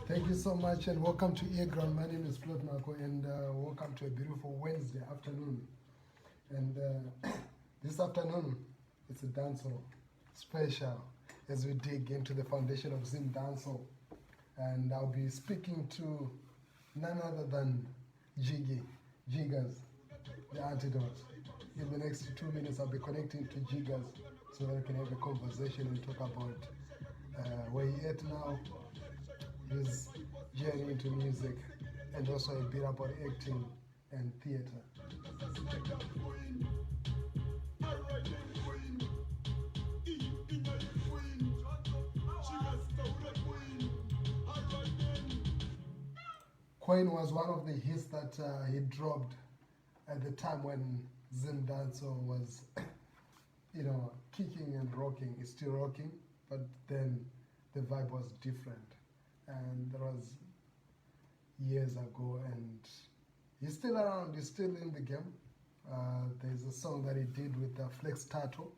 Thank you so much and welcome to EaRGROUND. My name is Floyd Marco and welcome to a beautiful Wednesday afternoon. And this afternoon, it's a dancehall special as we dig into the foundation of ZIMDANCEHALL. And I'll be speaking to none other than Jiggaz DI Antidot. In the next 2 minutes, I'll be connecting to Jiggaz so that we can have a conversation and talk about where he's at now, his journey into music, and also a bit about acting and theater. Queen was one of the hits that he dropped at the time when ZIMDANCEHALL was, kicking and rocking. It's still rocking, but then the vibe was different. And that was years ago, and he's still around, he's still in the game. There's a song that he did with Flex Tato.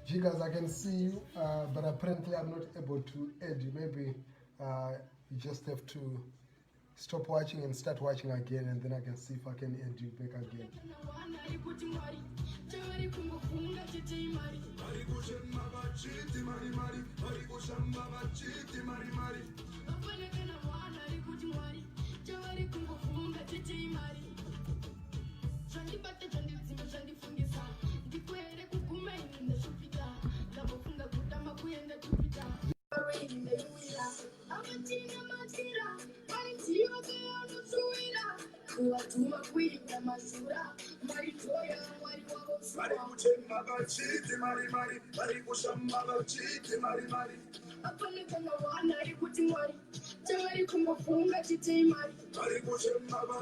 Jiggaz, I can see you, but apparently I'm not able to add you. Maybe you just have to stop watching and start watching again, and then I can see if I can add you back again.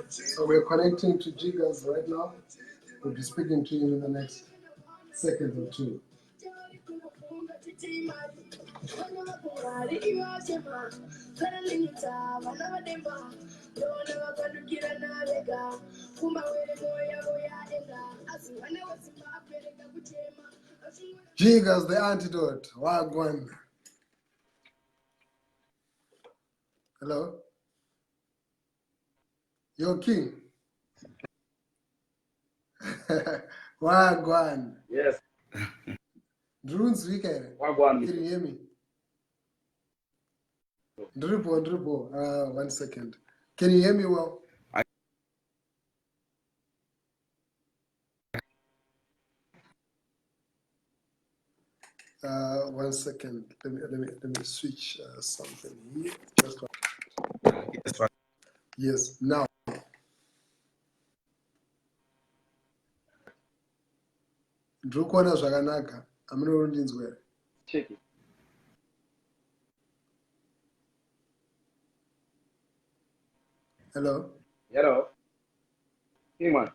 So we're connecting to Jiggaz right now. We'll be speaking to him in the next second or two. Jiggaz the Antidote. Wagwan. Hello? Yo, King. Wagwan. Yes. Drones weekend. Wagwan. Can you hear me? Dribble. 1 second. Can you hear me well? 1 second. Let me switch something here. Just one. Yes. Now. Ndrukona zvakanaka. Amunorondinzwera. Check it. Hello. Hello. Hey man.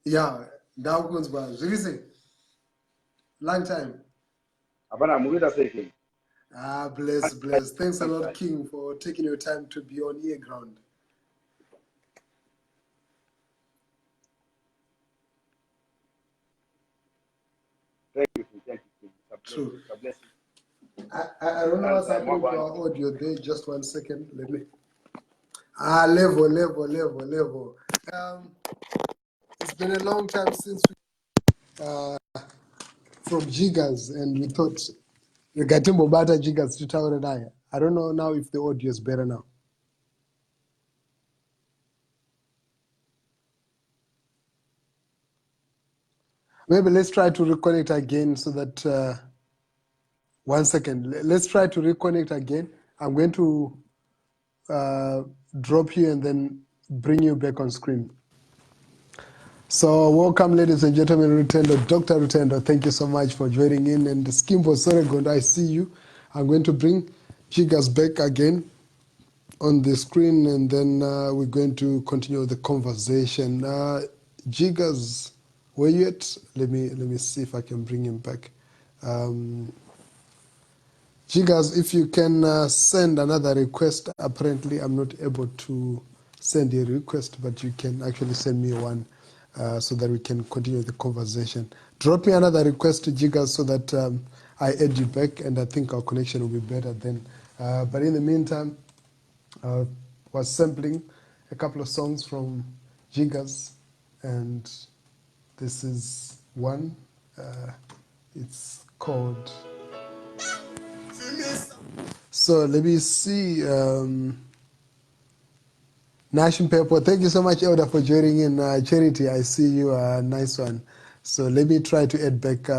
Yeah. Ndakunzwa. Zviri sei? Long time. Ah, bless. Thanks a lot, King, for taking your time to be on EaRGROUND. Thank you. True. I don't know what's happening to our audio there. Just 1 second. Let me. Level. It's been a long time since we from Jiggaz, and we thought the Gatimbo Bata Jiggaz to tower and I don't know now if the audio is better now. Maybe let's try to reconnect again so that 1 second. Let's try to reconnect again. I'm going to drop you and then bring you back on screen. So welcome, ladies and gentlemen, Rutendo, Dr. Rutendo. Thank you so much for joining in. And Skimbo Soregondo, I see you. I'm going to bring Jiggaz back again on the screen, and then we're going to continue the conversation. Jiggaz, where you at? Let me see if I can bring him back. Jiggaz, if you can send another request. Apparently, I'm not able to send a request, but you can actually send me one so that we can continue the conversation. Drop me another request, Jiggaz, so that I add you back, and I think our connection will be better then. But in the meantime, was sampling a couple of songs from Jiggaz, and this is one. It's called. So let me see. Nation Paper, thank you so much, Elder, for joining in. Charity, I see you. Nice one. So let me try to add back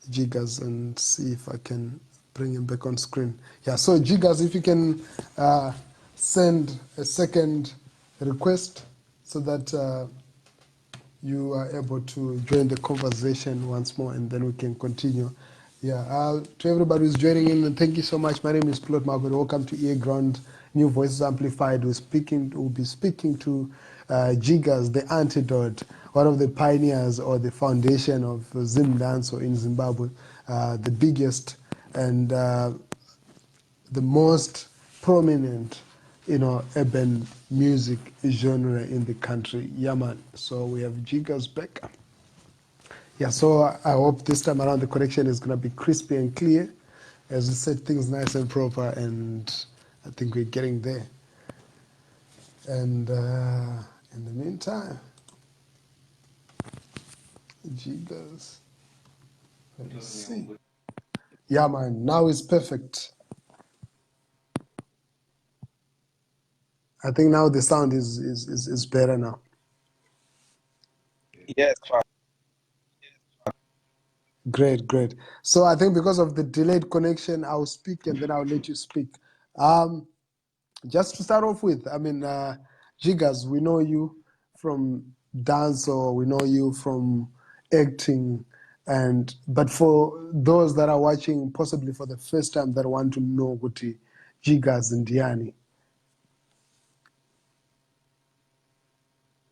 Jiggaz and see if I can bring him back on screen. Yeah, so Jiggaz, if you can send a second request so that you are able to join the conversation once more, and then we can continue. Yeah, to everybody who's joining in, thank you so much. My name is Plot Margaret. Welcome to EaRGROUND, New Voices Amplified. We'll be speaking to Jiggaz DI Antidot, one of the pioneers or the foundation of ZIMDANCEHALL in Zimbabwe, the biggest and the most prominent, urban music genre in the country. Yeah, man. So we have Jiggaz back. Yeah, so I hope this time around the connection is going to be crispy and clear. As we said, things nice and proper, and I think we're getting there. And in the meantime, Jiggaz, let's see. Yeah, man, now it's perfect. I think now the sound is better now. Yes, Great. So I think because of the delayed connection, I'll speak and then I'll let you speak. Just to start off with, Jiggaz, we know you from dance, or we know you from acting, but for those that are watching possibly for the first time that want to know what Jiggaz Ndiani.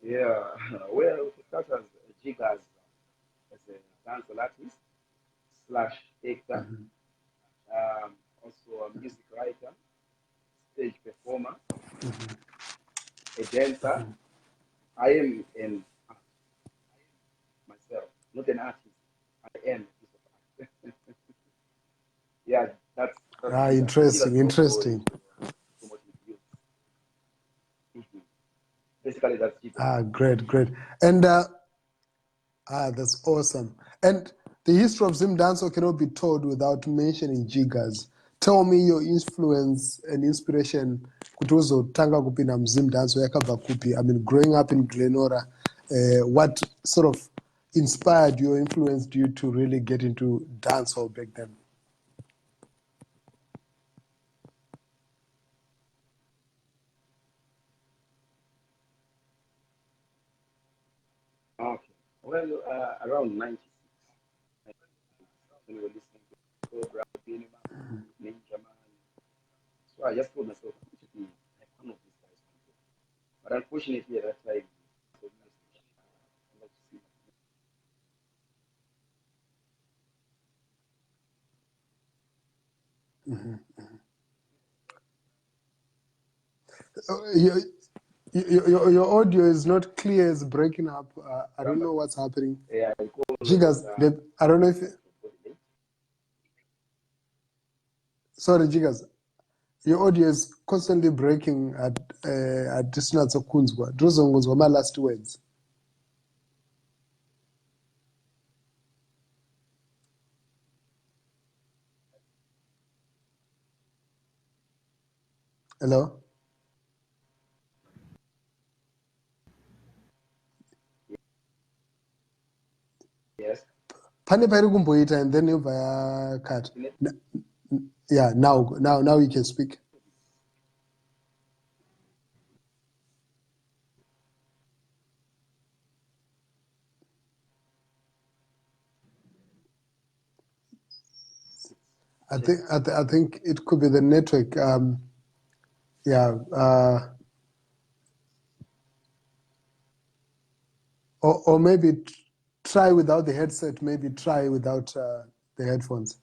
yeah. Well, to start as Jiggaz as a dancehall artist / actor, also a music writer, stage performer, a dancer. I am an artist myself, not an artist. I am a piece of art. Yeah, that's Jiggaz. Interesting. From what we use. Basically, that's Jiggaz. Great. And that's awesome. And the history of ZimDanceHall cannot be told without mentioning Jiggaz. Tell me your influence and inspiration kuti uzotanga kupinda muzimdanceHall yakabva kupi? I mean, growing up in Glenora, what sort of inspired you or influenced you to really get into dancehall back then? Okay. Well, around 96, when we were listening to program, Ninja Man. So I just told myself, I should be like one of these guys one day. But unfortunately, at that time, so I'd like to see. Your audio is not clear, it's breaking up. I don't know what's happening. Yeah, Jiggaz, I don't know if... Sorry, Jiggaz. Your audio is constantly breaking at distance of Kunzwa. Drozongos were my last words. Hello? yes. Pane pairi kumboita and then you cut. Yeah, now you can speak. I think it could be the network. Or maybe try without the headset. Maybe try without the headphones.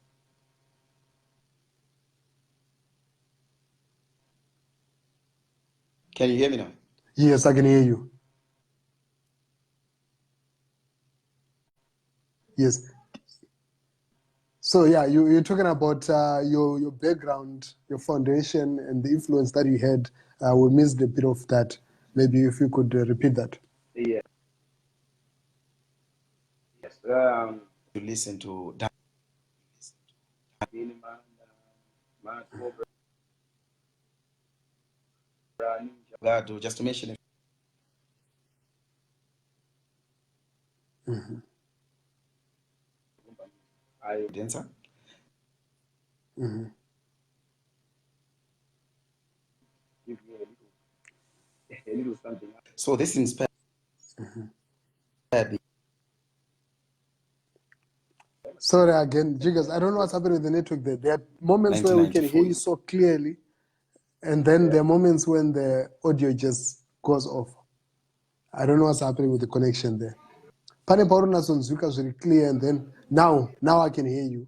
Can you hear me now? Yes, I can hear you. Yes. So yeah, you're talking about your background, your foundation, and the influence that you had. We missed a bit of that. Maybe if you could repeat that. Yeah. Yes. To listen to that, just to mention it. Dancer. Give you a little something. So this inspired me. Sorry again, Jiggaz. I don't know what's happening with the network there. There are moments where we can hear you so clearly, and then there are moments when the audio just goes off. I don't know what's happening with the connection there. Pane paurona sonzwika very clear, and then now I can hear you,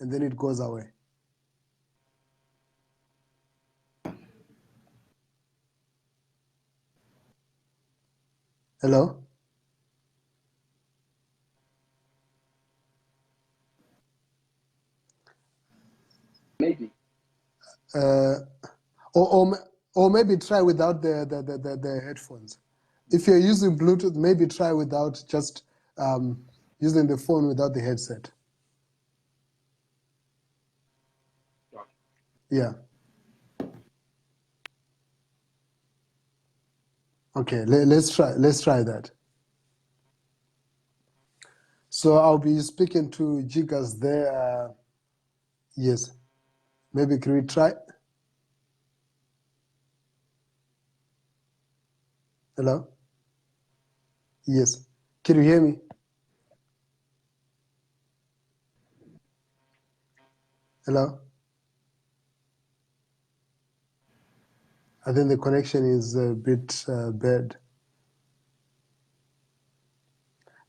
and then it goes away. Hello? Maybe. Or maybe try without the headphones. If you're using Bluetooth, maybe try without just using the phone without the headset. Yeah. Okay, let's try that. So I'll be speaking to Jiggaz there. Yes. Maybe can we try? Hello? Yes. Can you hear me? Hello? I think the connection is a bit bad.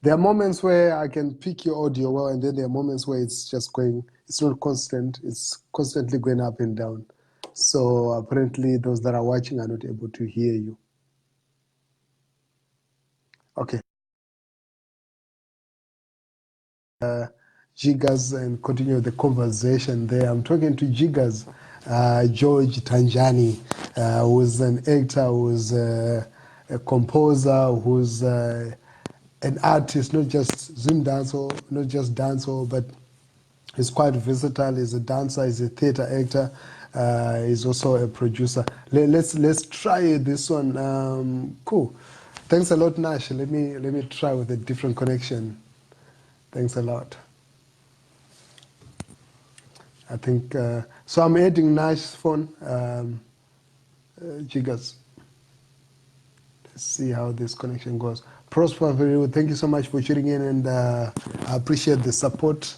There are moments where I can pick your audio well, and then there are moments where it's just going, it's not constant, it's constantly going up and down. So apparently those that are watching are not able to hear you. Okay. Jiggaz, and continue the conversation there. I'm talking to Jiggaz, George Tanjani, who's an actor, who's a composer, who's an artist, not just ZIMDANCEHALL, not just dancehall, but he's quite versatile. He's a dancer, he's a theater actor, he's also a producer. Let's try this one. Cool. Thanks a lot, Nash. Let me try with a different connection. Thanks a lot. I think so. I'm adding Nash's phone. Jiggaz. Let's see how this connection goes. Prosper, thank you so much for tuning in, and I appreciate the support.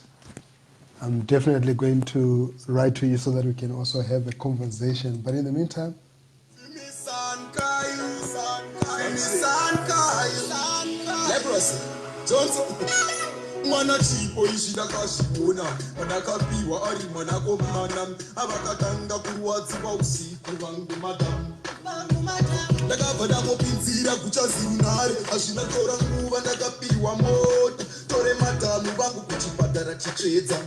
I'm definitely going to write to you so that we can also have a conversation. But in the meantime, Mwana chipo ishida kashibona Madakapiwa ari mwana komana Abakatanga kuruwatsiwa usiku vangu madam Ndakabva mopinzira kuchazirunare Hazvina tora nguva ndakapiwa mota Tore madhamu vangu kuchibhadhara chichedza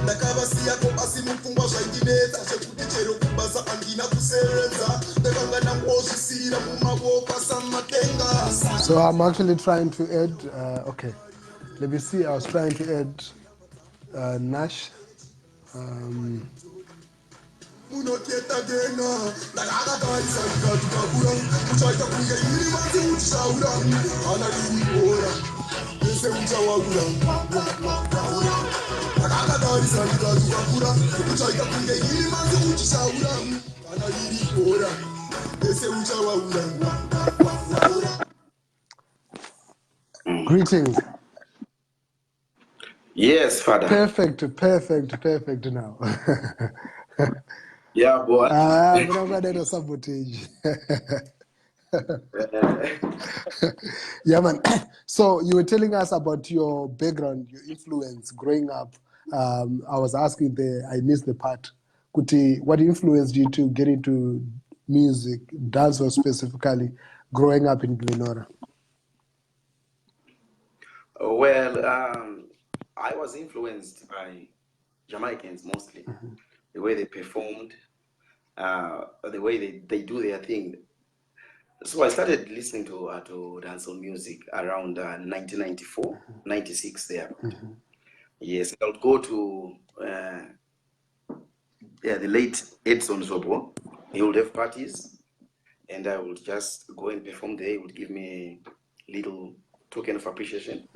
Ndakavasiyako asi mupfungwa zvaindinetsa Chekuti chero kubasa andina kusevenza Ndakanga ndangozvisira mumaoko asamatenga. So I'm actually trying to add, okay, let me see, I was trying to add Nash. Greetings. Yes, Father. Perfect now. Yeah, boy. I'm not going to sabotage. Yeah, man. So you were telling us about your background, your influence growing up. I was asking I missed the part. Kuti, what influenced you to get into music, dancehall specifically, growing up in Glenora? Well, I was influenced by Jamaicans mostly, the way they performed, the way they do their thing. So I started listening to dancehall music around 1994, 96 there. Yes, I would go to the late Edson Zobo. He would have parties, and I would just go and perform there. He would give me a little token of appreciation.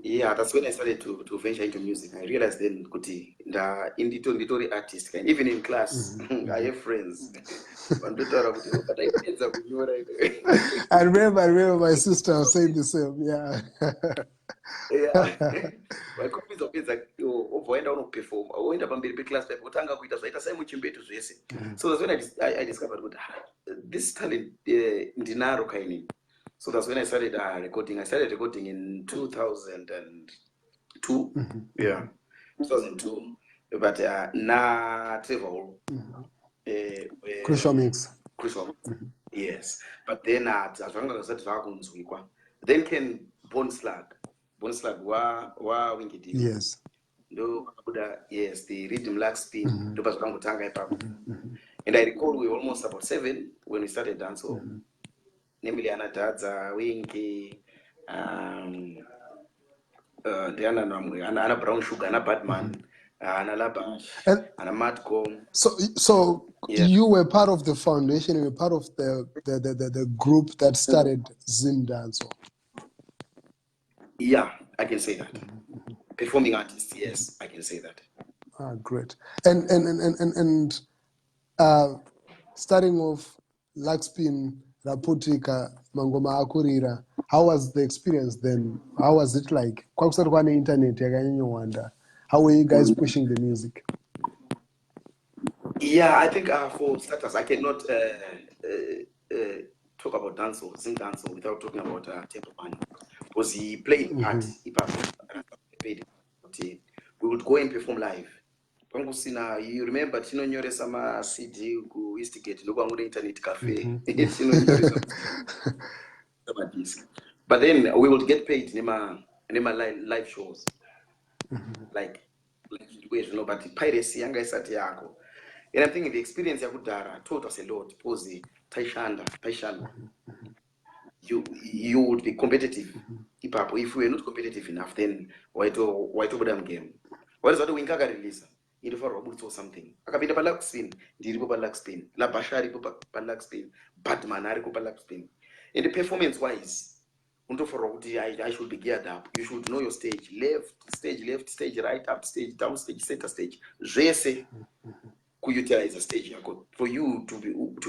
Yeah, that's when I started to venture into music. I realized then, Kuti, the indie artist, and even in class, I have friends. I remember my sister saying the same. Yeah. Yeah. My copies of it like I don't perform. I went up and be class so that's when I discovered this talent ndinaro kaini. So that's when I started recording. I started recording in 2002. Yeah, 2002. But na travel. Crucial mix. Yes. But then then came Bone Slag wa Wingity. Yes. Yes, the rhythm lag spin. And I recall we were almost about 7 when we started dancehall. Namely Anadadza, Winky, Anna Brown Sugar, Anna Batman, Anna Labash, Anna Matcom. So yeah. You were part of the foundation, you were part of the group that started ZIMDANCEHALL. Yeah, I can say that. Performing artists, yes, I can say that. Ah, great. And starting off Lagspin, Raputika, Mangoma Akurira, how was the experience then? How was it like? Internet, how were you guys pushing the music? Yeah, I think for starters, I cannot talk about dancehall, sing dancehall without talking about Temple Band. Because he played part, we would go and perform live. You remember Tino Nyore Sama CD go instigate no go internet cafe. But then we would get paid Nema live shows. Like you know, but piracy yanga isati yako. And I'm thinking the experience yakudara taught us a lot. Pose Taishanda. You would be competitive. If we were not competitive enough, then why to game? What is that doing? Kaga release. In for Robert or something. Akabinda balak spin, Diribo balak spin, La Bashari balak spin, Batman Ariko balak spin. In the performance wise, unto for I should be geared up. You should know your stage. Left, stage right, up stage, down stage, center stage. Jesse could utilize a stage for you to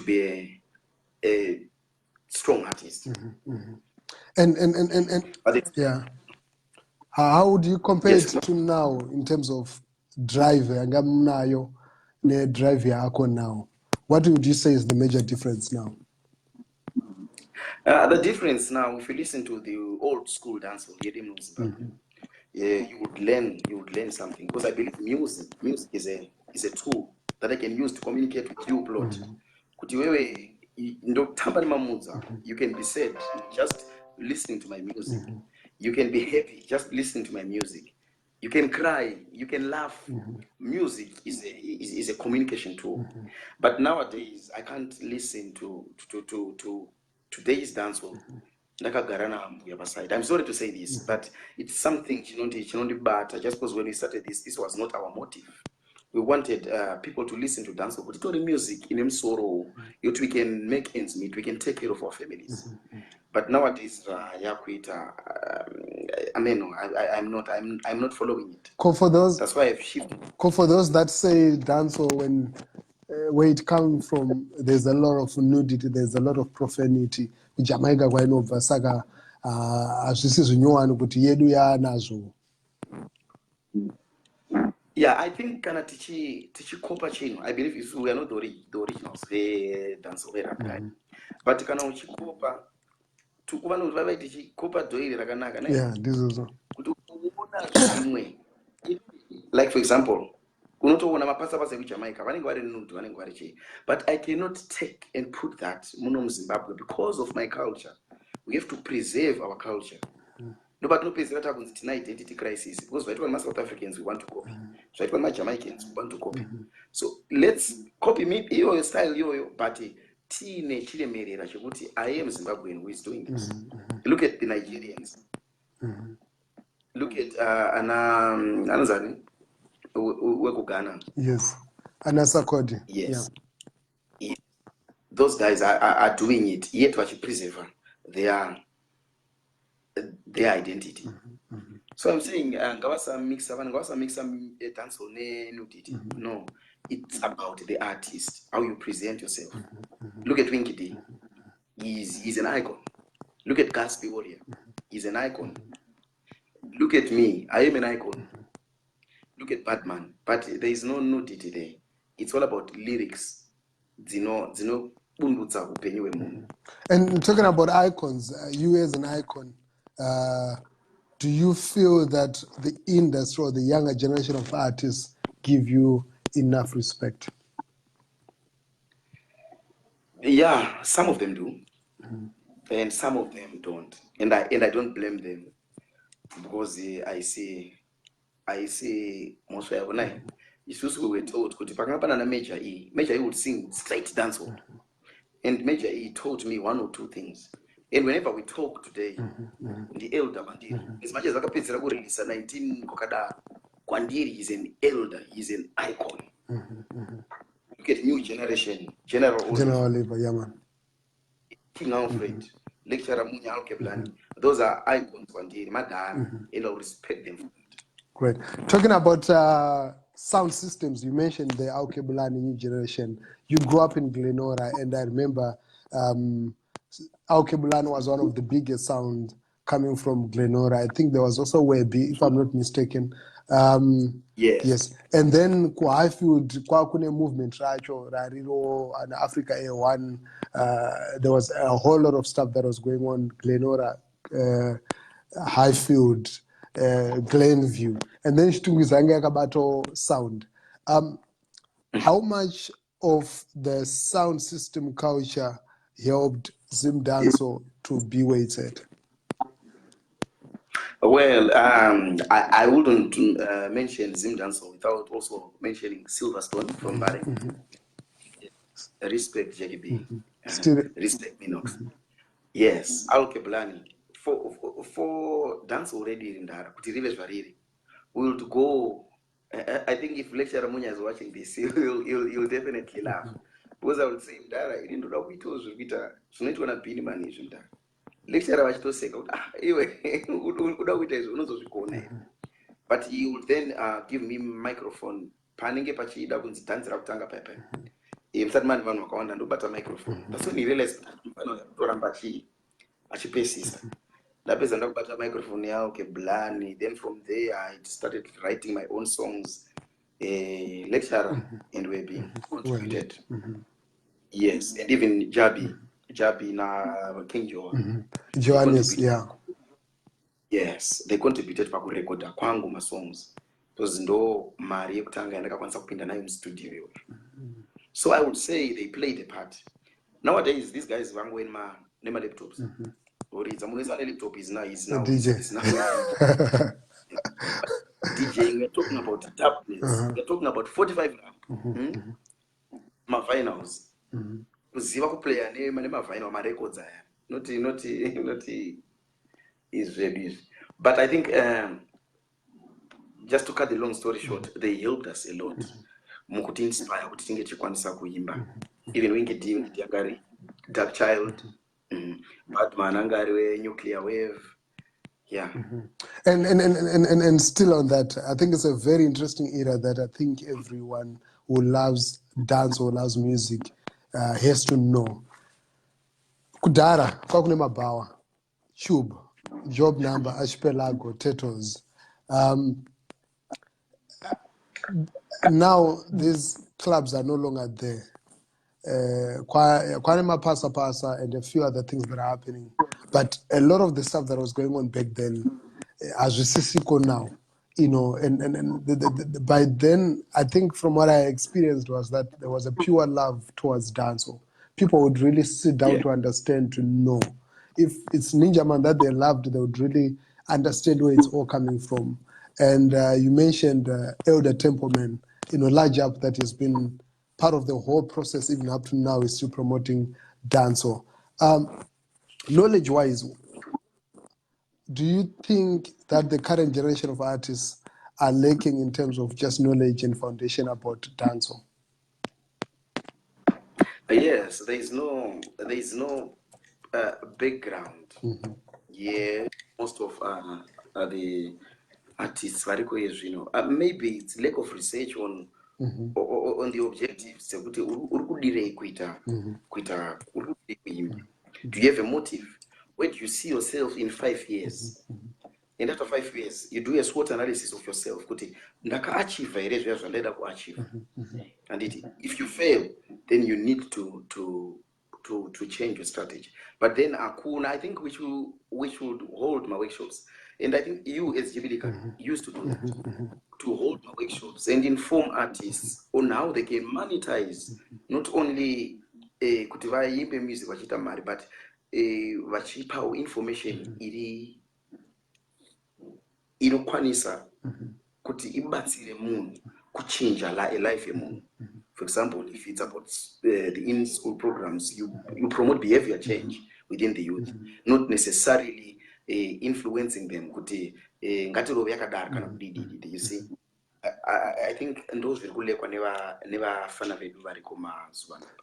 be a strong artist. And yeah. How would you compare it to now in terms of drive? Drive now. What would you say is the major difference now? The difference now, if you listen to the old school dancehall, yeah, you would learn something, because I believe music is a tool that I can use to communicate with you, plot. Kuti wewe ndokutamba nemamudza, you can be sad just listening to my music. You can be happy just listening to my music. You can cry, you can laugh. Music is a communication tool. But nowadays I can't listen to today's dancehall. I'm sorry to say this, but it's something but just because when we started this was not our motive. We wanted people to listen to dancehall, but it's not the music in sorrow. Yet we can make ends meet, we can take care of our families. But nowadays, I'm not following it. That's why I've shifted. For those that say dancehall, where it comes from, there's a lot of nudity, there's a lot of profanity. Jamaica kwainobva saka hazvisi zvinyowani kuti yedu yaanazo. Yeah, I think kana tichikopa chino, I believe we are not the originals dancehall rap guy. But kana uchikopa tukuvana kuti vava tichikopa dhoiri rakanaka. Yeah, ndizvo. Kuti uona zvimwe. Like for example, kunotoona mapasa ekuJamaica vanenge vari nude, vanenge vari chii. But I cannot take and put that muno muZimbabwe because of my culture. We have to preserve our culture. Nobody knows that it's an identity crisis, because right when South Africans we want to copy, right when Jamaicans we want to copy. So let's copy me your style, but I am Zimbabwean who is doing this. Look at the Nigerians. Look at Anazani, Ghana. Yes, Anasakodi. Yes. Yeah. Those guys are doing it, yet what you preserve their identity. So I'm saying ngawasa mix dancehall ne nudity. No, it's about the artist, how you present yourself. Look at Winky D. He's an icon. Look at Gatsby Warrior. He's an icon. Look at me. I am an icon. Look at Batman. But there is no nudity there. It's all about lyrics. And talking about icons, you as an icon, do you feel that the industry or the younger generation of artists give you enough respect? Yeah, some of them do, and some of them don't, and I don't blame them, because I see most of them. It's just we were told kuti Major E would sing straight dancehall, and Major E told me one or two things. And whenever we talk today, the elder Kwandiri, as much as akapedzera kureleasa 19 kokada, Kwandiri is an elder, he's an icon. Look at new generation, General Oliver, yeah, man. King Alfred, Lecturer Munya Alkeblani. Those are icons, Kwandiri, Madam, and I'll respect them for that. Great. Talking about sound systems, you mentioned the Alkeblani new generation. You grew up in Glenora, and I remember Alkeblani was one of the biggest sounds coming from Glenora. I think there was also Webby, if I'm not mistaken. Yes. And then Highfield, Kwakune movement, Racho, Rariro, and Africa A1. There was a whole lot of stuff that was going on. Glenora, Highfield, Glenview, and then Shitungizanga Kabato sound. How much of the sound system culture helped ZIMDANCEHALL to be where it's at? Well, I wouldn't mention ZIMDANCEHALL without also mentioning Silverstone from Bari. Respect JB. Respect Minox. Yes, Alkeblani. For dance already in Dara, we will go. I think if Lecturer Munya is watching this, he'll definitely laugh. Because I would say, Dara, you didn't know what was with her. So not want to be managed. Lecturer was to say, but he would then give me microphone. Paninge pachi da kunzi dance rakutanga pepe. That man van wakaona ndo bata microphone. That's when he realized toramba achipesisa. Lapeza ndakubata microphone yao Blani. Then from there I started writing my own songs. Lecturer and we're being contributed. Yes, and even Jabi Jabi na King Joan. Johannes, yeah. Yes, they contributed pakurekodha kwangu masongs. Because ndo mari yekutanga yandakakwanisa kupinda nayo mustudio. So I would say they played a part. Nowadays, these guys vangoema nema laptops. Or it's a laptop is now DJ. It's now DJing. We're talking about tablets. We're talking about 45 rand. My vinyls. Kuziva kuplaya nema vinyl ma records aya. Not is ready. But I think just to cut the long story short, they helped us a lot. Mukuti inspire kuti tinge chikwanisa kuimba. Even when Diagari, Dark Child, Batman Angari, Nuclear Wave. Yeah. And still on that, I think it's a very interesting era that I think everyone who loves dance or loves music has to know. Kudara, kwakune mabawa, Tube, Job Number, Archipelago, Tetos. Now these clubs are no longer there. Kwanema Pasa and a few other things that are happening. But a lot of the stuff that was going on back then, as we see now, you know, and by then, I think from what I experienced was that there was a pure love towards dancehall. People would really sit down to understand, to know. If it's Ninja Man that they loved, they would really understand where it's all coming from. And you mentioned Elder Templeman, you know, large up that has been part of the whole process, even up to now, is still promoting dancehall. Knowledge-wise, do you think that the current generation of artists are lacking in terms of just knowledge and foundation about dancehall? Yes, there is no background. Yeah, most of the artists, you know, maybe it's lack of research on the objectives. Do you have a motive? Where do you see yourself in 5 years? And after 5 years, you do a SWOT analysis of yourself. Achieve and if you fail, then you need to change your strategy. But then I think which would hold my workshops. And I think you as GBD used to do that, to hold my workshops and inform artists on how they can monetize not only kutiva music wachita mari, but vachipa information inokwanisa kuti ibatsire munhu kuchinja a life yemunhu. For example, if it's about the in-school programs, you promote behavior change within the youth, not necessarily influencing them. You see, I think those will never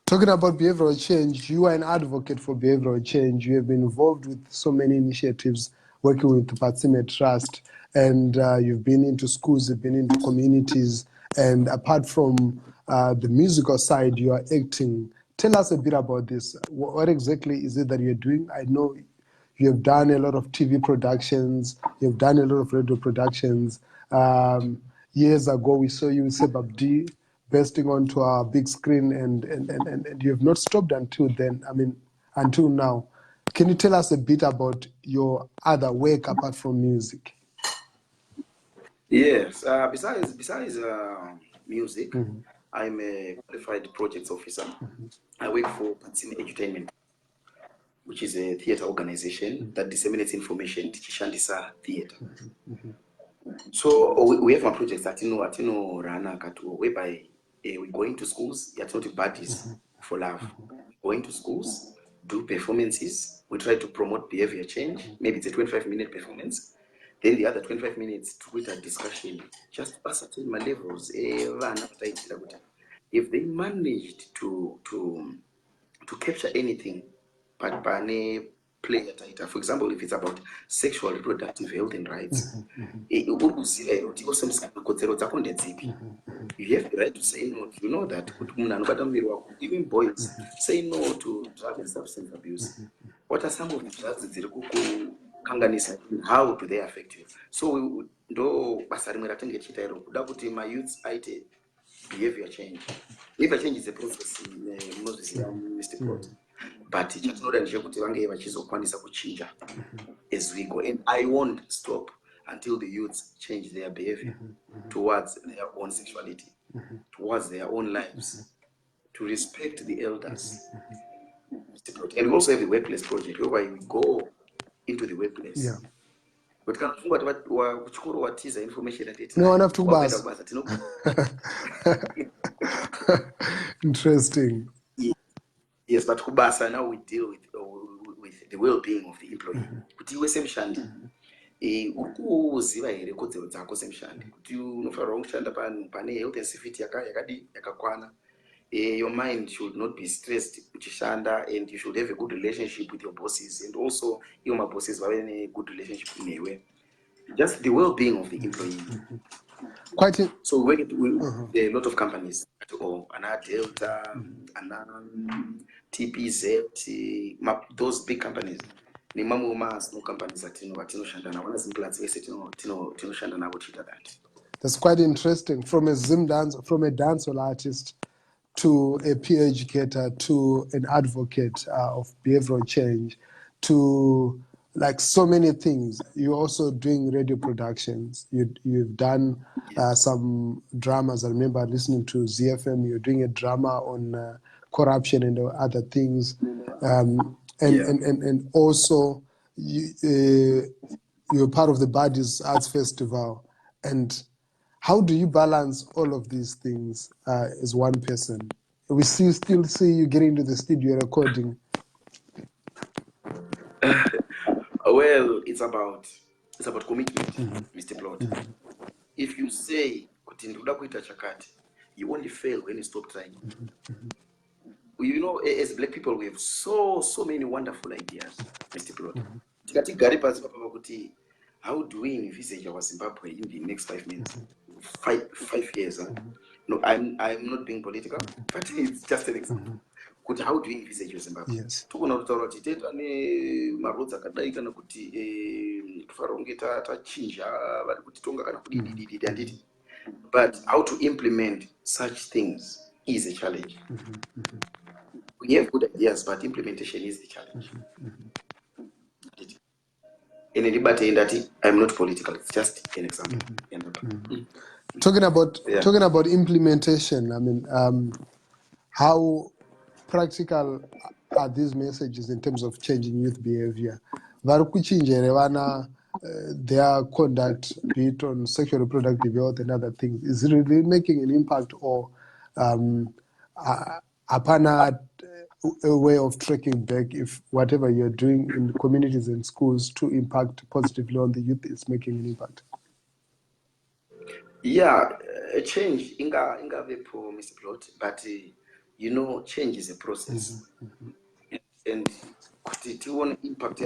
Talking about behavioral change, you are an advocate for behavioral change. You have been involved with so many initiatives working with the Patsime Trust, and you've been into schools, you've been into communities, and apart from the musical side, you are acting. Tell us a bit about this. What exactly is it that you're doing? I know you have done a lot of TV productions, you've done a lot of radio productions. Years ago, we saw you with Sebabdi bursting onto our big screen, and you have not stopped until then, until now. Can you tell us a bit about your other work apart from music? Yes, besides music, I'm a qualified projects officer. I work for Patsime Entertainment, which is a theater organization that disseminates information, Tichishandisa theater. So we have my projects that Rana Katu, whereby we go into schools, it's not parties for love. Go into schools, do performances, we try to promote behavior change. Maybe it's a 25-minute performance. Then the other 25 minutes to with a discussion, just ascertain my levels. If they managed to capture anything, but by play tighter. For example, if it's about sexual reproductive health and rights, you have the right to say no. You know that even boys say no to drug and substance abuse. What are some of the drugs that how do they affect you? So my youths behavior change. Behavior change is a process in Mr. but chatinoda ndechekuti vange vachizokwanisa kuchinja as we go, and I won't stop until the youths change their behavior towards their own sexuality, towards their own lives, to respect the elders. And we also have the workplace project whereby we go into the workplace. But can you what is information that no one have to bus. Interesting. Yes, but kubasa now we deal with the well-being of the employee. Kuti iwe semshandi ukuziva here kodzero dzako semshandi kuti unofanirwa kushanda pane health and safety yakakwana. Your mind should not be stressed uchishanda, and you should have a good relationship with your bosses, and also your bosses have a good relationship with you. Just the well-being of the employee. So we work with a lot of companies, Delta, TPZ, those big companies. No companies That's quite interesting. From a dancehall artist to a peer educator to an advocate of behavioral change to like so many things. You're also doing radio productions. You've done some dramas. I remember listening to ZFM. You're doing a drama on corruption and other things, and also you're part of the Buddies Arts Festival. And how do you balance all of these things as one person? We still see you getting into the studio recording. Well, it's about commitment, Mr. Plot. If you say you only fail when you stop trying. You know, as black people, we have so many wonderful ideas, Mr. Plot. How do we envisage our Zimbabwe in the next 5 minutes? 5 years. No, I'm not being political, but it's just an example. How do you envisage your Zimbabwe? Yes. But how to implement such things is a challenge. We have good ideas, but implementation is the challenge. In a debate in that I'm not political, it's just an example. Talking about implementation, I mean, how practical are these messages in terms of changing youth behavior? Their conduct, be it on sexual reproductive health and other things, is it really making an impact, or upon a way of tracking back if whatever you're doing in communities and schools to impact positively on the youth is making an impact? Yeah, a change, inga vepo, Mr. Plot, but you know, change is a process. And it won't impact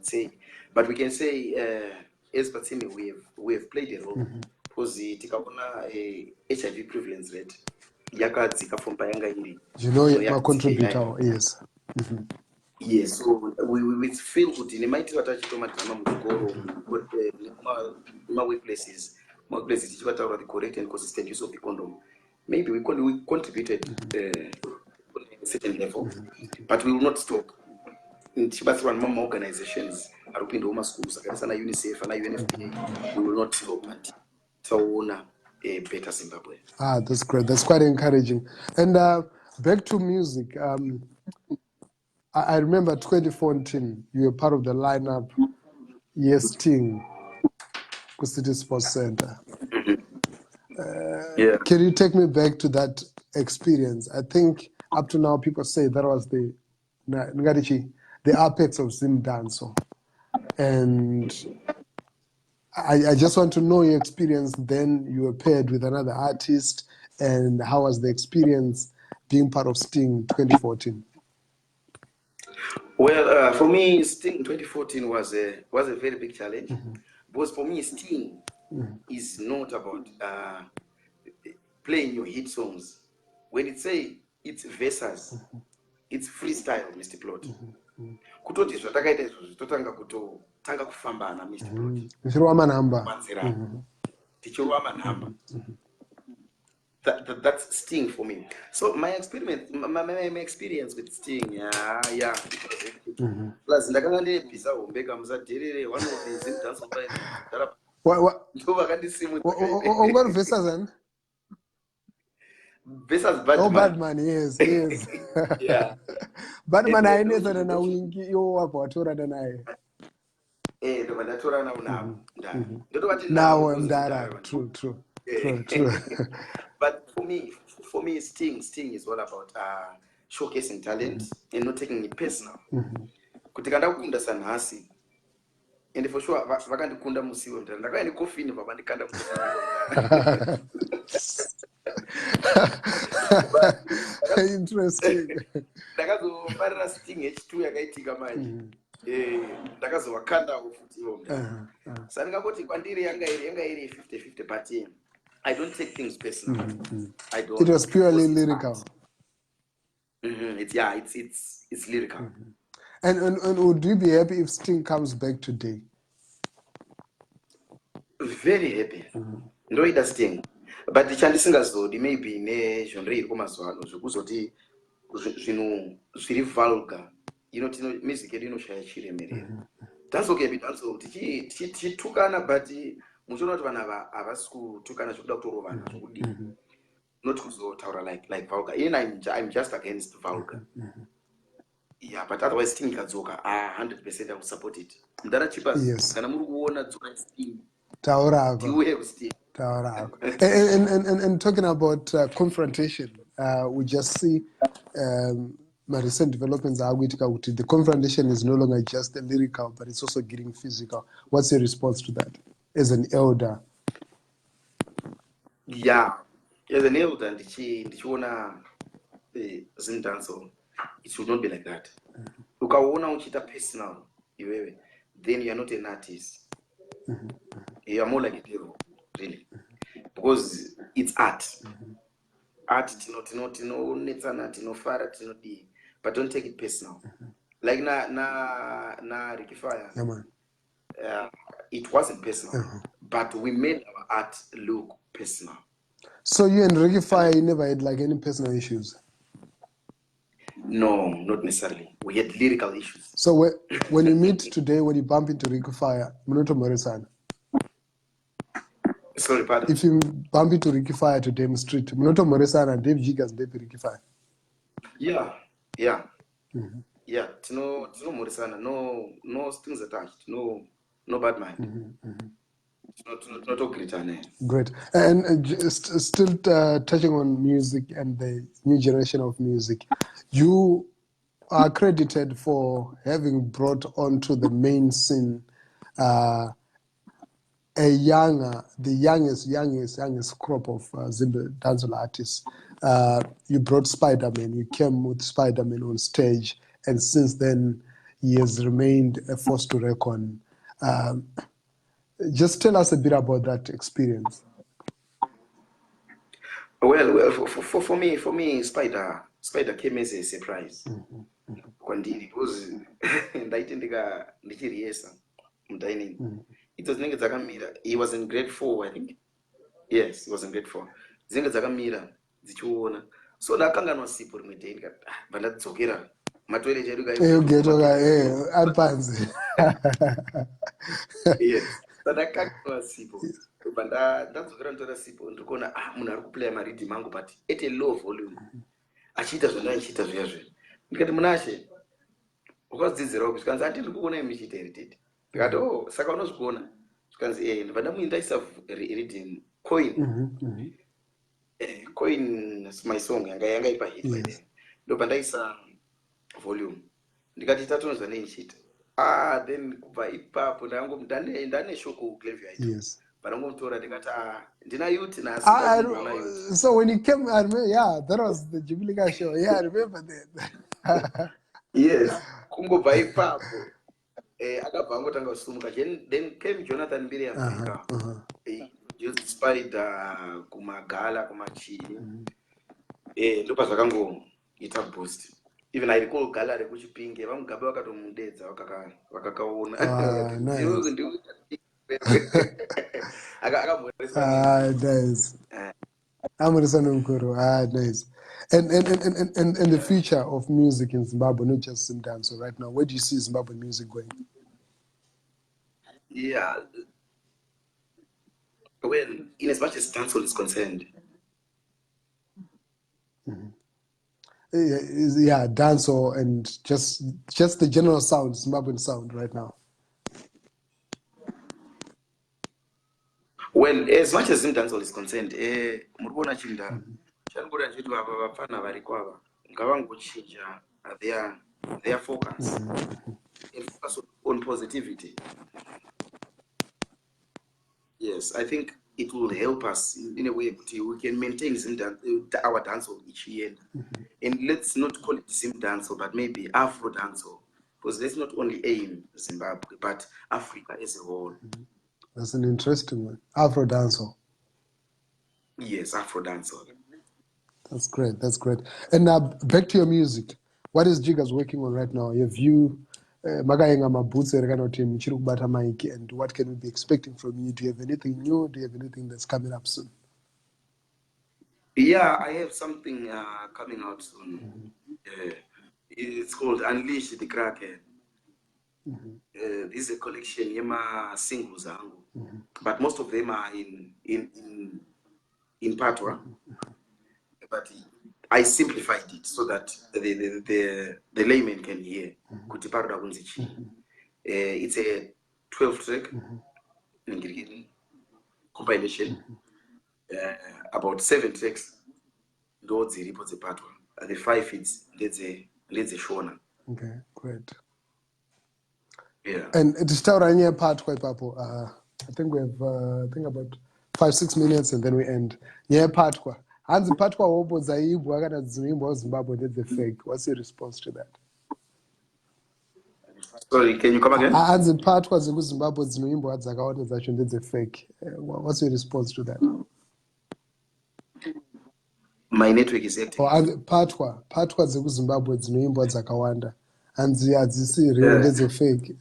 say, but we can say, as Patsimi, we have played a role. Because the HIV prevalence rate, you know, my contributor, yes. Yes, so we feel good in the mighty workplaces, the correct and consistent use of the condom. Maybe we contributed on a certain level, but we will not stop. In Chibatran Mama organizations, Arupinda schools, UNICEF and UNFPA, we will not stop until a better Zimbabwe. That's great. That's quite encouraging. And back to music. I remember 2014, you were part of the lineup, Yes Team, City Sports Center. Can you take me back to that experience? I think up to now, people say that was the apex of ZIMDANCEHALL. And I just want to know your experience. Then you were paired with another artist, and how was the experience being part of Sting 2014? Well, for me, Sting 2014 was a very big challenge. Because for me, Sting is not about playing your hit songs. When it say it's verses, it's freestyle, Mr. Plot. Kutoti zvatakaita izvozvo totanga kutotanga kufamba na Mr. Plot. Tichirova manhamba. Tichirova manhamba. that's Sting for me. So my experience with Sting, yeah, it was hectic. Plus, ndakanga ndebvisa hombe kamusadherere one of the ZIMDANCEHALL finalists. What? Ndo vakandisimudza What versus then? versus Oh, Batman. Batman, yes. Yeah. Batman ainetsa na wingi yo wapatora naye. Ndo vandatorana unavo. Ndotovati Now navo I'm kuzvidhara. true. But for me, Sting is all about showcasing talent and not taking it personal. Kuti kanda kukunda sanhasi, and for sure vakandikunda musiwo mutara. Ndakaenda kofini baba ndikanda musiwo. Interesting. Ndakazofarira Sting H2 yakaitika manje. Ndakazovakandawo futi ivo mutara. Saka ndingangoti kwandiri yanga iri 50-50, but I don't take things personal. I don't. It was purely lyrical. It's lyrical. And would you be happy if Sting comes back today? Very happy. Ndoida Sting. But chandisingazodi maybe negenre iri kumazuva ano zvekuzoti zvinhu zviri vulgar. Music yedu inoshaya chiremerero. That's okay, but also tichitukana, but muchiona kuti vanhu ava havasi kutukana zvekuda kutorovana zvokudii. Not kuzotaura like vulgar. I'm just against vulgar. Yeah, but otherwise Sting ikadzoka 100% I will support it. Mudara chipas kana muri kuona dzoka Sting. Taurako. Tiuye kuSting. Taurako. And talking about confrontation, we just see my recent developments are the confrontation is no longer just lyrical, but it's also getting physical. What's your response to that as an elder? Yeah, as an elder, ndichiona ZIMDANCEHALL, it should not be like that. Ukaona uchita personal, then you are not an artist. You are more like a devil, really, because it's art. Art, but don't take it personal. Like na Ricky Fire. Yeah, man. It wasn't personal, but we made our art look personal. So you and Ricky Fire, you never had like any personal issues? No, not necessarily. We had lyrical issues. So when you meet today, when you bump into Ricky Fire, Mnoto Morisana. Sorry, pardon. If you bump into Ricky Fire today in the street, Mnoto Morisana and Dave Jiggaz DI Ricky Fire. Yeah. Yeah, no Morisana, no strings attached, no bad mind. Not all Great. And still touching on music and the new generation of music, you are credited for having brought onto the main scene the youngest crop of ZIMDANCEHALL artists. You brought Spider-Man. You came with Spider-Man on stage, and since then he has remained a force to reckon. Just tell us a bit about that experience. Well, for me, Spider came as a surprise. Because it was Zakamira. He was in grade 4, I think. Yes, he was in grade 4. Zakamira, zichuona. So nakanga no sipo rimwe vandadzokera matoilet edu advance. Yes. Ndakanga sipo. Ndadzokera ndotora sipo ndikuona munhu ari kuplaya maridhim angu but at a low volume. Achiita zvandaichiita zviyazvo. Ndikati munashe ukadzidzirawo zvikanzi handiri kuona muchiita irritati. Ndikati saka unozvikuona. Zvikanzi ndivada muindaisa reading coin. Coin is my song yanga ipa hit by then. Ndo pandaisa volume. Ndikati tatonzwa neichita. Then kubva ipapo ndane shoko Clavia. Yes. Parangomutora ndikati ndina youth na so when he came, I remember, that was the Jubilee show. I remember that. Yes. Kungobva ipapo. Akabva angotanga kusumuka. Then came Jonathan Mbiri Africa. Just Spider kumagala kumachini. Ndopa zvakangoita boost. Even I recall gala rekuchipinge vamugabe vakatomudedza vakakaona. Nice. Amurisano Nkuru. Ah, nice. And the future of music in Zimbabwe, not just Zimdan. So right now, where do you see Zimbabwean music going? Yeah. Well, in as much as dancehall is concerned, Yeah, dancehall and just the general sound, Zimbabwean sound right now. well, as much as dancehall is concerned, murikuona chinda changoda chiti vapa vapfana vari kwava ngavangochinja their focus and focus on positivity. Yes, I think it will help us in a way that we can maintain our dancehall each year. And let's not call it Zim dancehall, but maybe Afro dancehall, because let's not only aim Zimbabwe, but Africa as a whole. That's an interesting one. Afro dancehall. Yes, Afro dancehall. That's great. That's great. And now back to your music. What is Jiggaz working on right now? Have you Magayenga Mabutse Rekano team Chirukubata Mike, and what can we be expecting from you? Do you have anything new? Do you have anything that's coming up soon? Yeah, I have something coming out soon. It's called Unleash the Kraken. This is a collection of singles, but most of them are in Patwa. But I simplified it so that the layman can hear. It's a 12-track compilation. About 7 tracks. The 5 hits. Let's say Shona. Okay, great. Yeah. And to start on your part, I think we have about 5-6 minutes, and then we end. Yeah, part. Hanzi patwa wobo zaibu wakana dzimbo Zimbabwe did the fake. What's your response to that? Sorry, can you come again? Hanzi patwa zibu Zimbabwe dzimbo adzakaona dzacho did the fake. What's your response to that? My network is active. Patwa zibu Zimbabwe dzimbo adzakawanda. Hanzi adzisi real did the fake.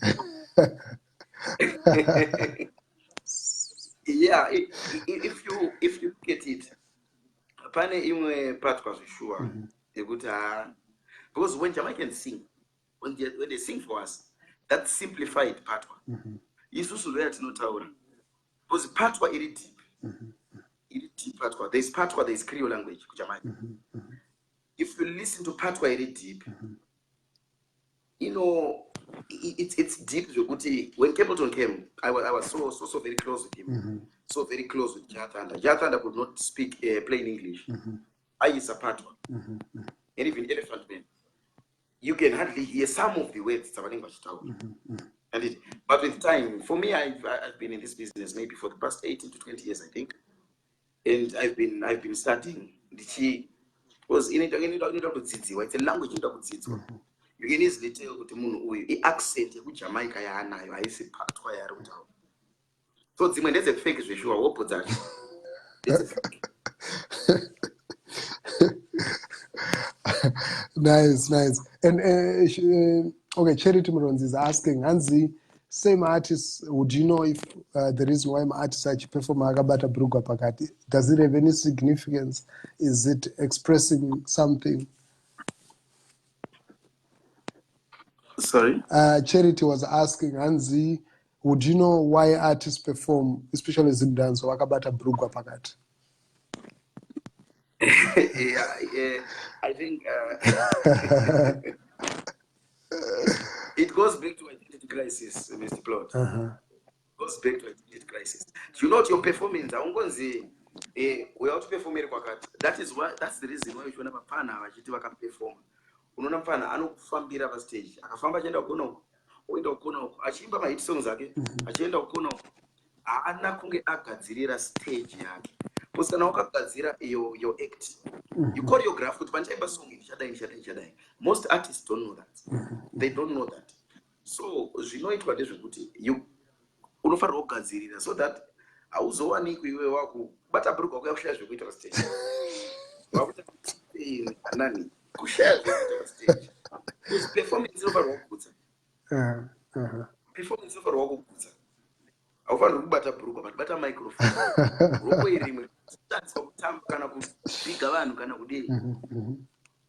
Yeah, if you look at it, pane imwe patwa sure. Because when Jamaicans sing, when they sing for us, that's simplified patwa. Isusu loya tinotaura. Because patwa iri deep. Iri deep patwa. There's patwa, there's Creole language in Jamaica. If you listen to patwa iri deep, you know, it's deep. When Capleton came, I was so very close with him. So very close with Jathanda. Jathanda could not speak plain English. I use a patwa. And even Elephant Man, you can hardly hear some of the words. But with time, for me, I've been in this business maybe for the past 18 to 20 years, I think. And I've been studying. Because it's a language you can easily tell the accent of Jamaica I see patwa ya rutaho. So there's a fake is sure what put that. It's a fake. Nice. And okay, Charity Murons is asking, Hanzi, same artists, would you know if the reason why my artists actually perform Agabata Bruga Pakati, does it have any significance? Is it expressing something? Sorry? Charity was asking, Hanzi, would you know why artists perform, especially Zimdance or Agabata Bruga Pakati? Yeah, I think it goes back to identity crisis, Mr. Plot. Goes back to identity crisis. You know, your performance, we have to perform it. That's the reason why you should have a pana, perform. Unaona mfana anokufambira pa stage akafamba achienda kuno oenda kuno achimba ma hit songs ake achienda kuno aana kunge agadzirira stage yake because kana wakagadzira your act you choreograph kuti panchaimba song ichadai. Most artists don't know that. They don't know that. So zvinoitwa ndezvekuti unofanira kugadzirira so that auzowanikwi iwe wako bata bhuruka wako yakushaya zvekuita pa stage wakuti nani kushare the stage. Because performance over Rokuta. Performance over Rokuta. I found Rubata Bruga, but better microphone. Roko irimu. That's how Tam kana kana kudii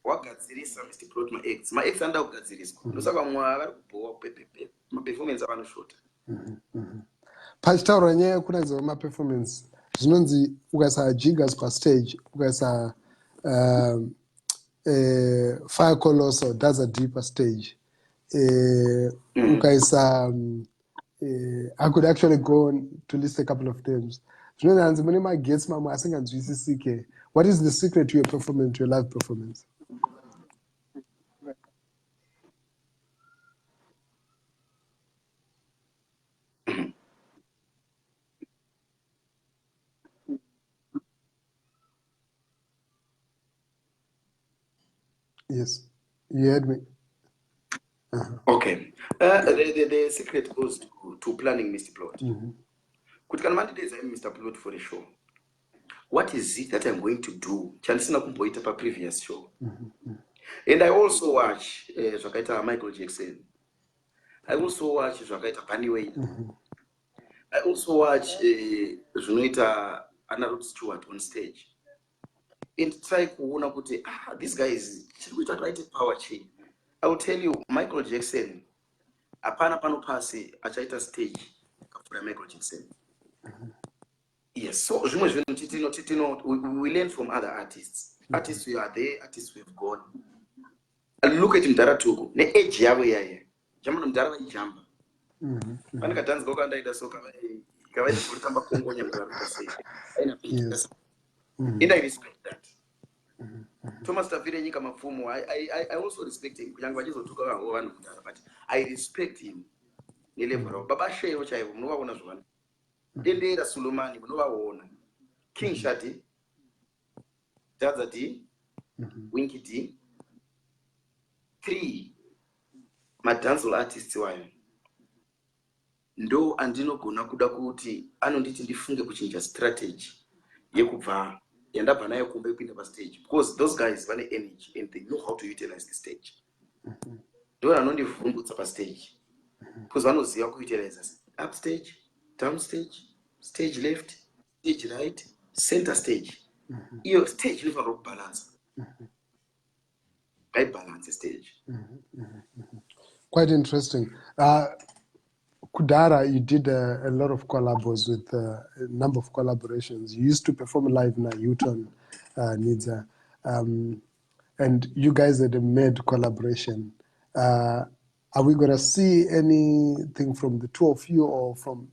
wagadzirisa Mr. Plot ma-ex anda kugadziriswa ndosaka mwa vari kubhowa kupepepe maperformance avanoshota pachitaurwa nyaya yekuratidza kwemaperformance zvinonzi ukaisa Jiggaz pastage ukaisa Fire Colossal Daza D pastage ukaisa I could actually go on to list a couple of names. Zvinonzi mune magetsi mamwe asinganzwisisike. What is the secret to your performance, to your live performance? Yes, you heard me. Okay. The secret goes to planning Mr. Plot. Kuti kana mandidedza Mr. Plot for a show, what is it that I'm going to do chandisina kumboita previous show? And I also watch zvakaita Michael Jackson. I also watch zvakaita Bunny Wayne. I also watch zvinoita Anna Rod Stewart on stage. And try kuona kuti this guy is chirikuita right power chain. I will tell you, Michael Jackson, apana pano pasi achaita stage kafura Michael Jackson. Yes, so we learn from other artists. Artists who are there, artists who have gone. And look at Mdara Tugu, ne age yawe yaye. Jamani Mdara wa ijamba. Panika dance goka ndaida soka kawai kutamba Kongo nyamdara kasi. Yes. And I respect that. Thomas Tafire nyika mafumu, I also respect him. Kuyanga wajizo tuka wanu Mdara, but I respect him. Nilevaro. Baba Sheo chaivu, mnuwa wana zwana. Dendera Sulumani, mnuwa wana. King Shati, Daza D, Winky D, 3 madancehall artists wayo. Ndo andinogona kuda kuti anonditi ndifunge kuchinja strategy yekubva yandabva nayo kumbe kupinda pa stage, because those guys vane energy and they know how to utilize the stage. Ndo anondivhundutsa pa stage because vanoziva kuutilize upstage, downstage, stage left, stage right, center stage. Iyo stage inofanira kubalance. I balance the stage. Quite interesting. Kudara, you did a lot of collabos with a number of collaborations. You used to perform live na Uton Nidza. And you guys had a made collaboration. Are we going to see anything from the two of you or from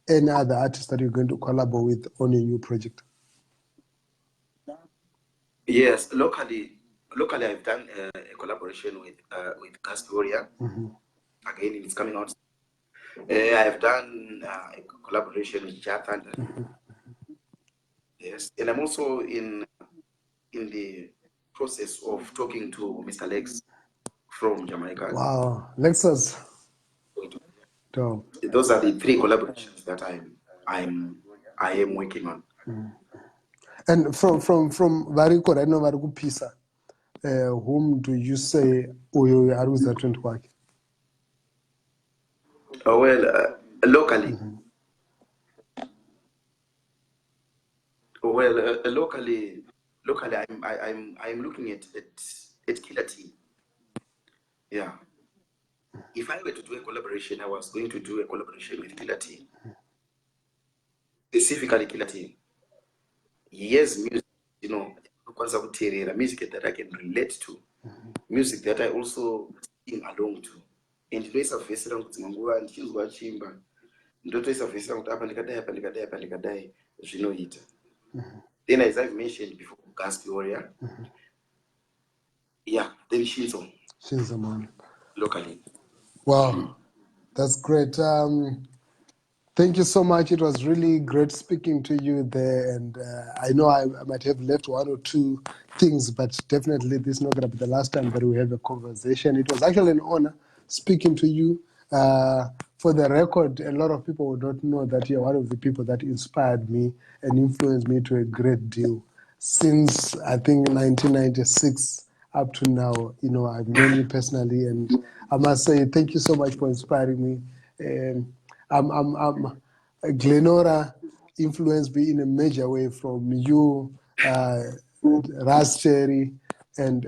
any other artist that you're going to collaborate with on your new project? Yes, locally I've done a collaboration with Cast Warrior. Again, it's coming out. I've done a collaboration with Jathan. Yes, and I'm also in the process of talking to Mr. Lex from Jamaica. Wow, Lexus. Those are the 3 collaborations that I am working on. And from Variko, I know Variku Pisa. Whom do you say Oyo Aruza 20 work? Well, locally. Well, locally, I'm looking at Killer T. Yeah. If I were to do a collaboration, I was going to do a collaboration with Killer T. Specifically Killer T. Yes, music, music that I can relate to. Music that I also sing along to. And ndoisa vhesi rangu kuti manguva ndichinzwa chimba ndotoisa vhesi rangu kuti apa ndikadai zvinoita. Then as I've mentioned before, Cast Warrior. Yeah, then Shinzo man. Locally. Wow, that's great. Thank you so much. It was really great speaking to you there. And I know I might have left 1 or 2 things, but definitely this is not going to be the last time that we have a conversation. It was actually an honor speaking to you. For the record, a lot of people would not know that you're one of the people that inspired me and influenced me to a great deal. Since, I think, 1996 up to now, I've known you personally. And I must say, thank you so much for inspiring me. Glenora influenced me in a major way, from you Ras Cherry, and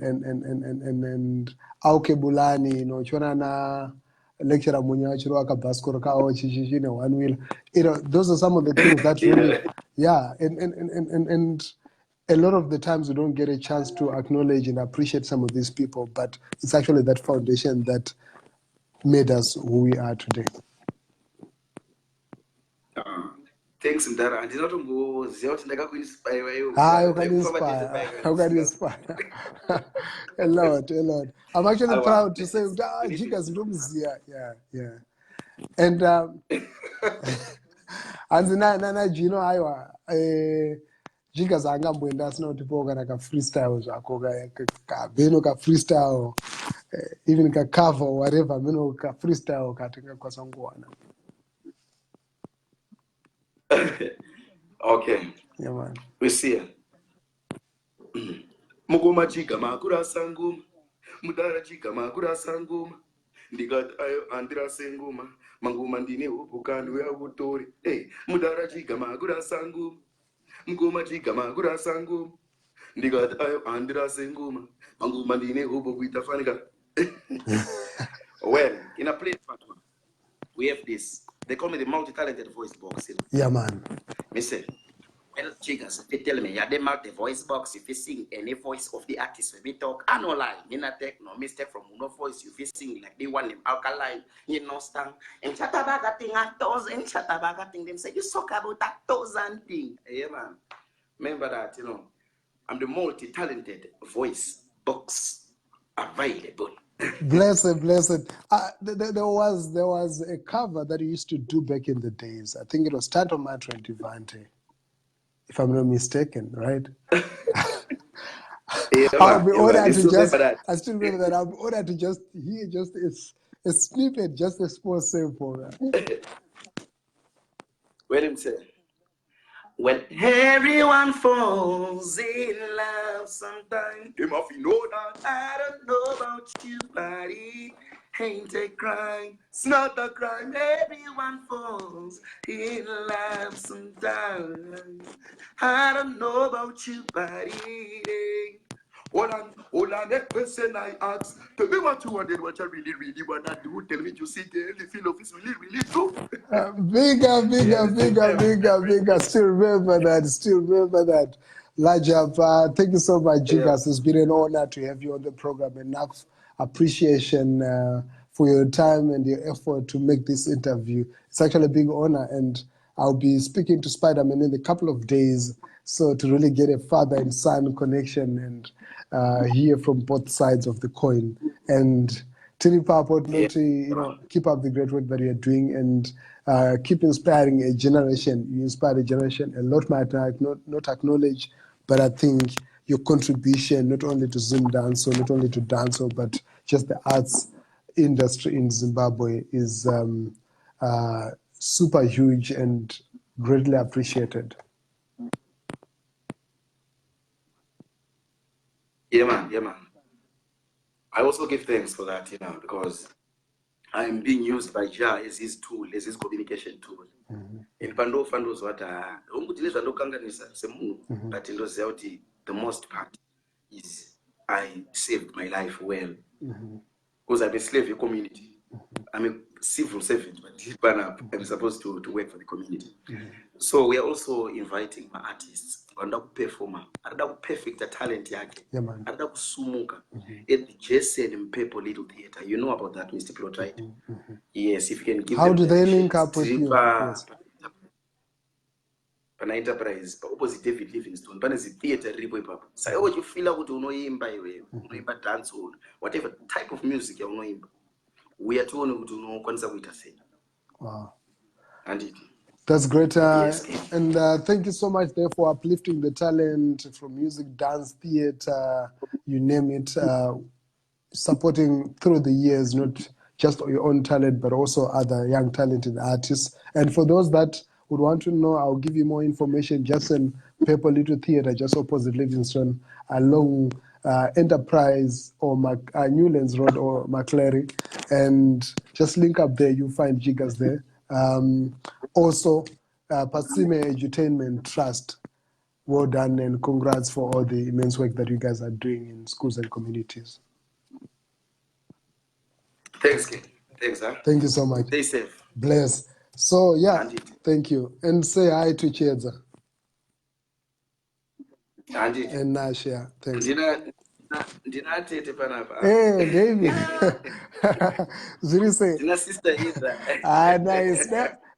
Auke Bulani, you know, chona na lecturer Munyachiro Akabaskoro Kao Chichine one wheel. You know, those are some of the things that really, yeah, and a lot of the times we don't get a chance to acknowledge and appreciate some of these people, but it's actually that foundation that made us who we are today. Thanks, Mdara. And it's not go zelt ndaka kuinspire you. You can inspire. A lot. I'm actually proud to say, Jiggaz yeah. And and you know, Iowa, Jiggaz angamboenda sino tipoka na ka freestyle zvako ka beno ka freestyle even ka cover or whatever mino ka freestyle katenga kwasangowana. Okay. Yeah, man. We see it. Mugoma chiga makura sanguma. Mudara chiga makura sanguma. Ndigat ayo andira senguma. Manguma ndine upukanu ya utori. Hey, mudara chiga makura sanguma. Mugoma chiga makura sanguma. Ndigat ayo andira senguma. Manguma ndine upukuita fanika. Well, in a place, we have this. They call me the multi-talented voice box. You know? Yeah, man. Me say, well, Jiggaz, if you tell me, yeah, they mark the voice box, if you sing any voice of the artist, when we talk, I no lie, me not take no mistake from no voice, if you sing like the one in Alkaline, you know, stand, and chatabaga thing, 1,000, chatabaga thing, them say, you talk about 1,000 thing. Yeah, man. Remember that, you know, I'm the multi-talented voice box available. Blessed. There was a cover that you used to do back in the days. I think it was Tanto Matra and Devante, if I'm not mistaken, right? Yeah, I'll be honored to just. that. I still remember that. I'll be honored to just hear just a snippet, just a small sample. Well, him say, when everyone falls in love sometime, you must know that I don't know about you, buddy. Ain't a crime, it's not a crime. Everyone falls in love sometime. I don't know about you, buddy. Hold on, that question I asked. Tell me what you wanted, what you really want to do. Tell me you see the feel of it's really true. Bigger. Still remember that. Lajab, thank you so much, Jiggaz. It's been an honor to have you on the program. Enough appreciation for your time and your effort to make this interview. It's actually a big honor, and I'll be speaking to Spider-Man in a couple of days, so to really get a father and son connection and hear from both sides of the coin. And Tini Papot, you know, keep up the great work that you're doing and keep inspiring a generation. You inspire a generation. A lot might not acknowledge, but I think your contribution not only to ZIMDANCEHALL, not only to dancehall, but just the arts industry in Zimbabwe is super huge and greatly appreciated. Yeah, man. I also give thanks for that, you know, because I'm being used by Jah as his tool, as his communication tool. In Pando Fandos, what but in those the most part is I saved my life well. Because I'm a slave in community. I'm a civil servant, but deep up, I'm supposed to work for the community. So we are also inviting my artists. Anda performer, anda perfect talent yake. Anda kusumuka. At the Jason Mpepo Little Theater. You know about that, Mr. Plot, right? Yes, if you can give How them do they link up with you? Yes. Pana enterprise, opposite David Livingstone, pana the theater ribo papa. Say what you feel about unoimba iwe, unoimba dance hall, whatever type of music you unoimba. We are told to know kwanza kuitasema. Wow. And it. That's great. Yes. And thank you so much there for uplifting the talent from music, dance, theater, you name it, supporting through the years, not just your own talent, but also other young talented artists. And for those that would want to know, I'll give you more information just in Paper Little Theater, just opposite Livingston, along Enterprise or Newlands Road or McClary. And just link up there, you'll find Jiggaz there. Also, Pasime Edutainment Trust. well done and congrats for all the immense work that you guys are doing in schools and communities. Thanks, Ken. Thanks, huh? Thank you so much. Stay safe. Bless. So, yeah, Indeed. thank you. And say hi to Chiedza Indeed. and Nashia. Thanks. Ndina tete panapa. Hey, David. Zuri say. Ndina sister either. Ah, nice.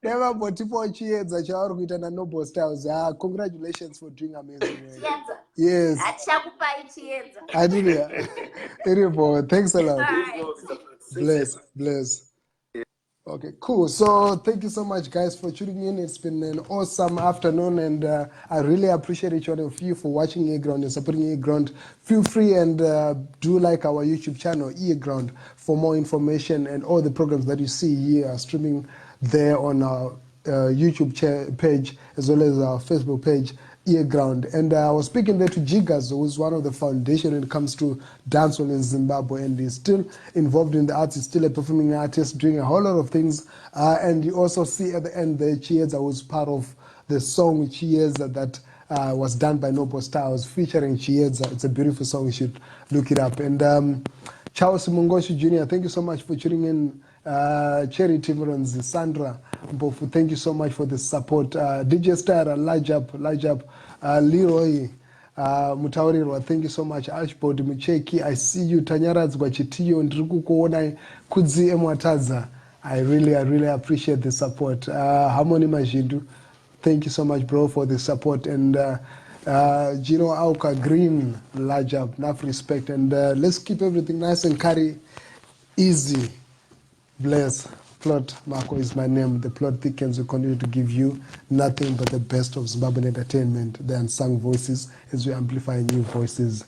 Never but if all Chiedza, Chaur Kuita na Noble Styles. Ah, congratulations for doing amazing work. Yes. I did it. Terrible. Thanks a lot. Bless. Okay, cool. So thank you so much, guys, for tuning in. It's been an awesome afternoon, and I really appreciate each one of you for watching EaRGROUND and supporting EaRGROUND. Feel free and do like our YouTube channel, EaRGROUND, for more information, and all the programs that you see here are streaming there on our YouTube page as well as our Facebook page, EaRGROUND. And I was speaking there to Jiggaz, who's one of the foundation when it comes to dancehall in Zimbabwe, and he's still involved in the arts. He's still a performing artist, doing a whole lot of things. And you also see at the end there, Chiedza was part of the song Chiedza that was done by Noble Styles, featuring Chiedza. It's a beautiful song. You should look it up. And Charles Mungoshi Jr., thank you so much for tuning in. Cherry Timorons, Sandra Mbofu, thank you so much for the support. DJ Star, Lajab, Leroy, Mutaurirwa, thank you so much. Ashbod, Mucheki, I see you. Tanyaradzwa Chitiyo, Ndriku Kuona, Kudzi Emwataza. I really appreciate the support. Harmony Majindu, thank you so much, bro, for the support. And Gino Auka, Green, Lajab, enough respect. And let's keep everything nice and carry easy. Bless. Plot Marco is my name. The Plot Thickens will continue to give you nothing but the best of Zimbabwean entertainment, the unsung voices, as we amplify new voices